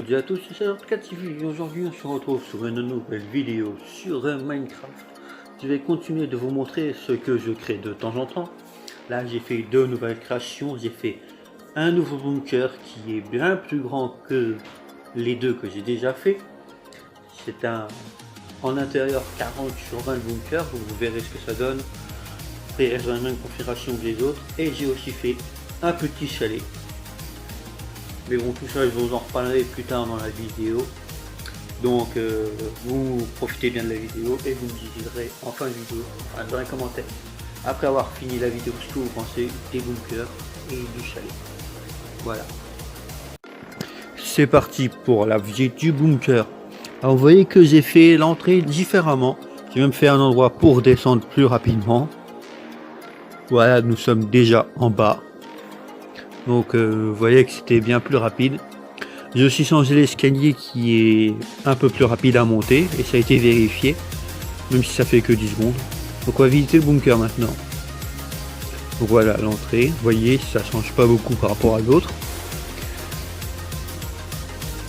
toutes et à tous, c'est Cattivi. Aujourd'hui on se retrouve sur une nouvelle vidéo sur Minecraft. Je vais continuer de vous montrer ce que je crée de temps en temps. Là j'ai fait deux nouvelles créations, j'ai fait un nouveau bunker qui est bien plus grand que les deux que j'ai déjà fait. C'est un en intérieur 40 sur 20 bunker, vous verrez ce que ça donne. Après il reste dans la même configuration que les autres. Et j'ai aussi fait un petit chalet. Mais bon, tout ça je vous en reparlerai plus tard dans la vidéo. Donc vous profitez bien de la vidéo et vous me direz en fin de vidéo, enfin, dans les commentaires, après avoir fini la vidéo, ce que vous pensez des bunkers et du chalet. Voilà. C'est parti pour la visite du bunker. Alors vous voyez que j'ai fait l'entrée différemment. J'ai même fait un endroit pour descendre plus rapidement. Voilà, nous sommes déjà en bas. Donc vous voyez que c'était bien plus rapide. J'ai aussi changé l'escalier qui est un peu plus rapide à monter et ça a été vérifié, même si ça fait que 10 secondes. Donc on va visiter le bunker maintenant. Donc voilà l'entrée, vous voyez ça change pas beaucoup par rapport à l'autre.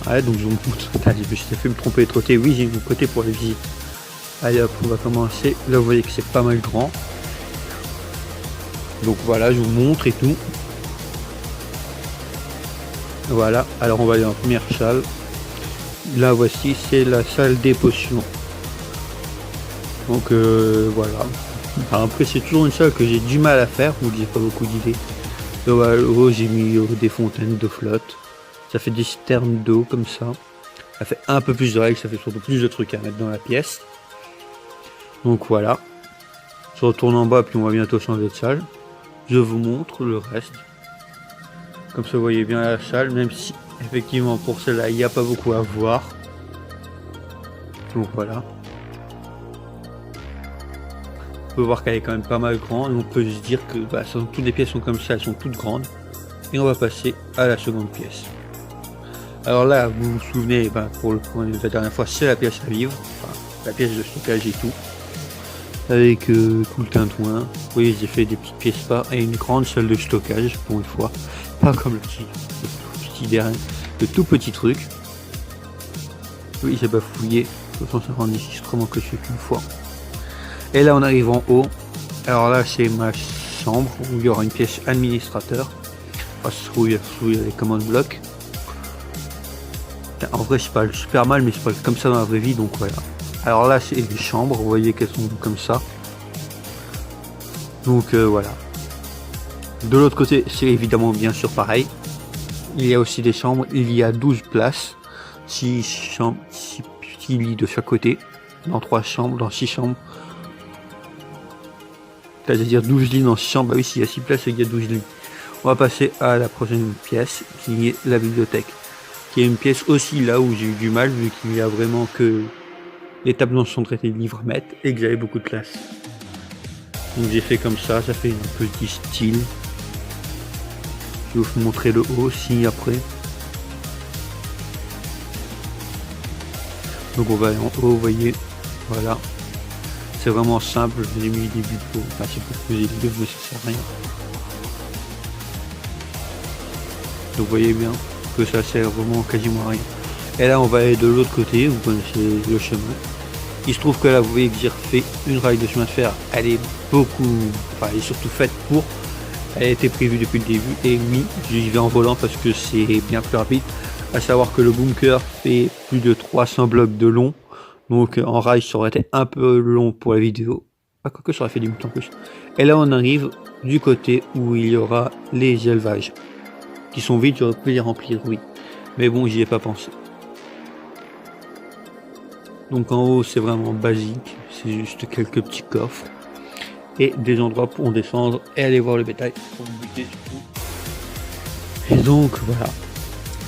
Ouais, donc je vous montre. Allez, je me suis fait me tromper de côté, oui j'ai mon côté pour les visites. Allez hop, on va commencer. Là vous voyez que c'est pas mal grand. Donc voilà, je vous montre et tout. Voilà, alors on va aller en première salle. Là voici, c'est la salle des potions. Donc voilà. Alors, après c'est toujours une salle que j'ai du mal à faire, où j'ai pas beaucoup d'idées. Donc voilà, j'ai mis des fontaines de flotte. Ça fait des citernes d'eau comme ça. Ça fait un peu plus de règles, ça fait surtout plus de trucs à mettre dans la pièce. Donc voilà. Je retourne en bas puis on va bientôt changer de salle. Je vous montre le reste. Comme ça vous voyez bien la salle, même si effectivement pour celle-là il n'y a pas beaucoup à voir. Donc voilà. On peut voir qu'elle est quand même pas mal grande. On peut se dire que toutes les pièces sont comme ça, elles sont toutes grandes. Et on va passer à la seconde pièce. Alors là, vous vous souvenez, pour la dernière fois, c'est la pièce à vivre. Enfin, la pièce de stockage et tout. Avec tout le tintouin. Vous voyez, j'ai fait des petites pièces pas et une grande salle de stockage pour une fois. Pas comme le tout petit truc. Oui, j'ai bafouillé. 256, comment que je fais qu'une fois. Et là, on arrive en haut. Alors là, c'est ma chambre où il y aura une pièce administrateur. Enfin, où il y a les commandes blocs. En vrai, c'est pas super mal, mais c'est pas comme ça dans la vraie vie, donc voilà. Alors là, c'est les chambres. Vous voyez qu'elles sont comme ça. Donc voilà. De l'autre côté, c'est évidemment bien sûr pareil. Il y a aussi des chambres, il y a 12 places, 6 chambres, 6 petits lits de chaque côté, dans 3 chambres, dans 6 chambres. C'est-à-dire 12 lits dans 6 chambres, bah oui, s'il y a 6 places, il y a 12 lits. On va passer à la prochaine pièce, qui est la bibliothèque. Qui est une pièce aussi là où j'ai eu du mal, vu qu'il y a vraiment que les tables dont sont traités de livres à mettre, et que j'avais beaucoup de place. Donc j'ai fait comme ça fait un petit style. Je vais vous montrer le haut aussi après. Donc on va aller en haut, vous voyez, voilà. C'est vraiment simple, j'ai mis des buts, enfin c'est pour poser les deux, mais ça sert à rien. Donc vous voyez bien que ça sert vraiment quasiment à rien. Et là on va aller de l'autre côté, vous connaissez le chemin. Il se trouve que là vous voyez que j'ai refait une rail de chemin de fer, elle est elle est surtout faite pour. Elle a été prévue depuis le début et oui, j'y vais en volant parce que c'est bien plus rapide. À savoir que le bunker fait plus de 300 blocs de long. Donc en rail ça aurait été un peu long pour la vidéo. Ah, quoique ça aurait fait du minutes en plus. Et là on arrive du côté où il y aura les élevages. Qui sont vides, j'aurais pu les remplir, oui. Mais bon, j'y ai pas pensé. Donc en haut c'est vraiment basique. C'est juste quelques petits coffres. Et des endroits pour descendre et aller voir le bétail pour buter surtout. Et donc voilà,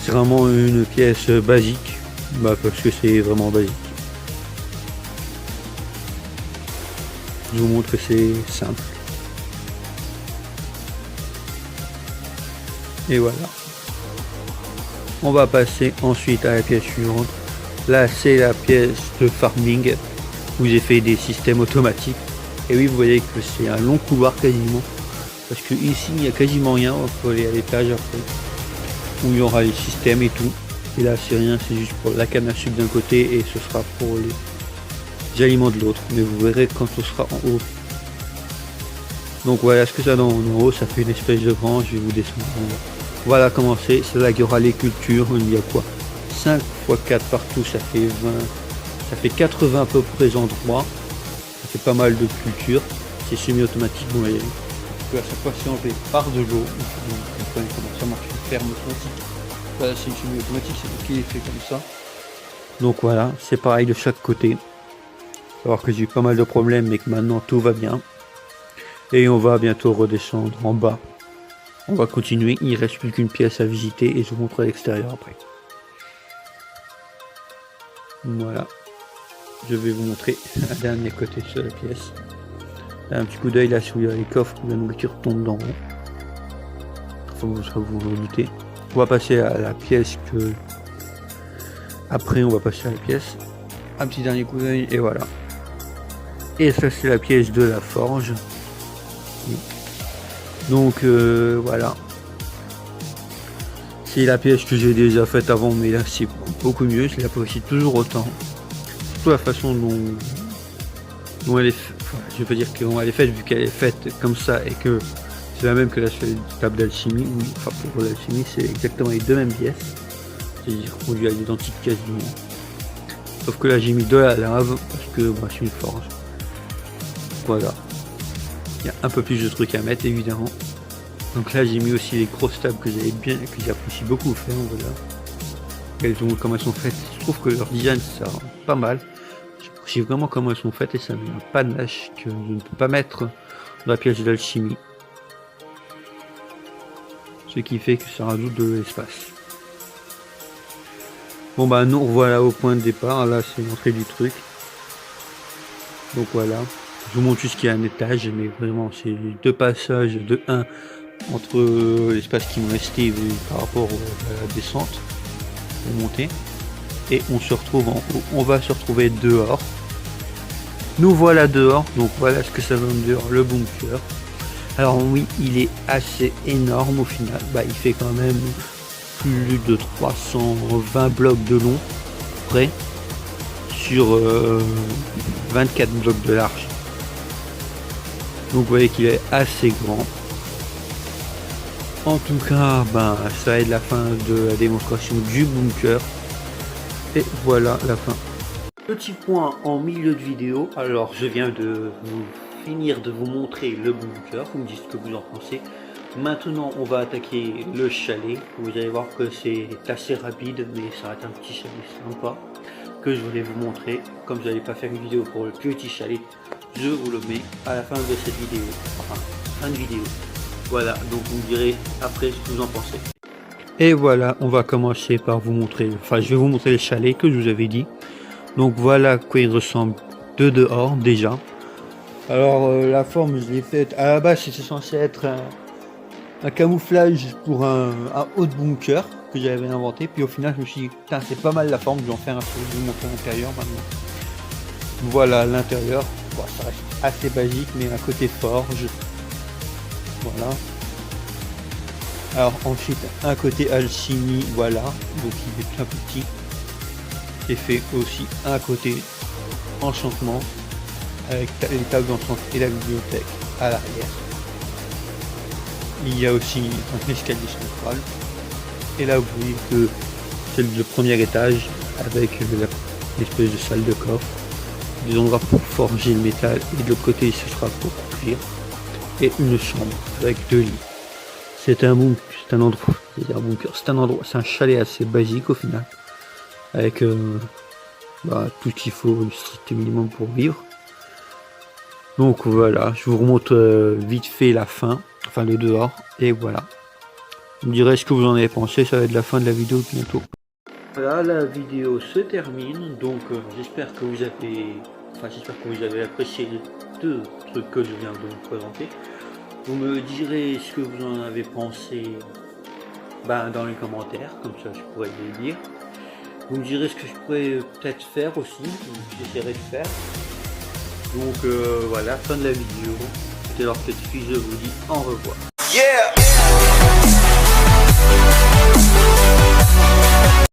c'est vraiment une pièce basique, parce que c'est vraiment basique. Je vous montre que c'est simple. Et voilà. On va passer ensuite à la pièce suivante. Là c'est la pièce de farming où j'ai fait des systèmes automatiques. Et oui, vous voyez que c'est un long couloir quasiment. Parce que ici, il n'y a quasiment rien. Il faut aller à l'étage après. Où il y aura les systèmes et tout. Et là c'est rien, c'est juste pour la canne à sucre d'un côté et ce sera pour les aliments de l'autre. Mais vous verrez quand ce sera en haut. Donc voilà ce que ça donne en haut, ça fait une espèce de grange, je vais vous descendre. Voilà comment c'est là qu'il y aura les cultures, il y a quoi 5 x 4 partout, ça fait 20, ça fait 80 à peu près endroits, ça fait pas mal de cultures, c'est semi-automatique, bon et à chaque fois c'est enlevé par de l'eau, vous comprenez comment ça marche, une ferme automatique, voilà c'est une semi-automatique, c'est qui est fait comme ça. Donc voilà, c'est pareil de chaque côté, alors que j'ai eu pas mal de problèmes mais que maintenant tout va bien. Et on va bientôt redescendre en bas. On va continuer, il ne reste plus qu'une pièce à visiter et je vous montrerai l'extérieur après. Voilà. Je vais vous montrer un dernier côté sur la pièce. Là, un petit coup d'œil là, si il y a les coffres où la nourriture tombe d'en haut. Enfin, vous vous doutez. On va passer à la pièce que... Après, on va passer à la pièce. Un petit dernier coup d'œil et voilà. Et ça, c'est la pièce de la forge. Donc voilà, c'est la pièce que j'ai déjà faite avant, mais là c'est beaucoup mieux, je l'apprécie toujours autant. Surtout la façon dont elle est, enfin, je peux dire comment elle est faite, vu qu'elle est faite comme ça et que c'est la même que la table d'alchimie. Enfin pour l'alchimie c'est exactement les deux mêmes pièces, c'est-à-dire qu'on lui a l'identique quasiment. Sauf que là j'ai mis de la lave parce que moi je suis une forge. Voilà. Il y a un peu plus de trucs à mettre évidemment. Donc là j'ai mis aussi les grosses tables que j'apprécie beaucoup faire. Voilà. Comment elles sont faites. Je trouve que leur design ça rend pas mal. J'apprécie vraiment comment elles sont faites et ça met un panache que je ne peux pas mettre dans la pièce d'alchimie. Ce qui fait que ça rajoute de l'espace. Bon bah nous revoilà au point de départ. Là c'est l'entrée du truc. Donc voilà. Je vous montre juste qu'il y a un étage, mais vraiment c'est deux passages de 1 entre l'espace qui me restait par rapport à la descente pour monter. Et on se retrouve en haut, on va se retrouver dehors. Nous voilà dehors, donc voilà ce que ça donne dehors, le bunker. Alors oui, il est assez énorme au final, bah, il fait quand même plus de 320 blocs de long, près, sur 24 blocs de large. Donc vous voyez qu'il est assez grand. En tout cas, ben, ça va être la fin de la démonstration du bunker. Et voilà la fin. Petit point en milieu de vidéo. Alors je viens de finir de vous montrer le bunker. Vous me dites ce que vous en pensez. Maintenant on va attaquer le chalet. Vous allez voir que c'est assez rapide, mais ça va être un petit chalet sympa que je voulais vous montrer. Comme je n'allais pas faire une vidéo pour le petit chalet, je vous le mets à la fin de cette vidéo, enfin fin de vidéo. Voilà, donc vous me direz après ce que vous en pensez. Et voilà, on va commencer par vous montrer, enfin je vais vous montrer le chalet que je vous avais dit. Donc voilà à quoi il ressemble de dehors déjà. Alors la forme je l'ai faite, à la base c'était censé être un camouflage pour un haut de bunker que j'avais inventé. Puis au final je me suis dit, putain c'est pas mal la forme, je vais en faire un peu, je vais vous montrer l'intérieur maintenant. Voilà l'intérieur, bon, ça reste assez basique mais un côté forge. Voilà. Alors ensuite un côté alchimie, voilà, donc il est bien petit. C'est fait aussi un côté enchantement avec les tables d'enchantement et la bibliothèque à l'arrière. Il y a aussi un escalier central. Et là vous voyez que c'est le premier étage avec l'espèce de salle de coffre, des endroits pour forger le métal, et de l'autre côté ce sera pour cuire, et une chambre avec 2 lits. C'est un bunker, c'est un endroit, c'est un chalet assez basique au final, avec tout ce qu'il faut, le strict minimum pour vivre. Donc voilà, je vous remonte vite fait la fin, enfin le dehors, et voilà. Vous me direz ce que vous en avez pensé, ça va être la fin de la vidéo bientôt. Voilà, la vidéo se termine, donc j'espère que vous avez apprécié les 2 trucs que je viens de vous présenter. Vous me direz ce que vous en avez pensé dans les commentaires, comme ça je pourrais les lire. Vous me direz ce que je pourrais peut-être faire aussi, j'essaierai de faire. Donc voilà, fin de la vidéo. C'était leur petite fille, je vous dis au revoir. Yeah!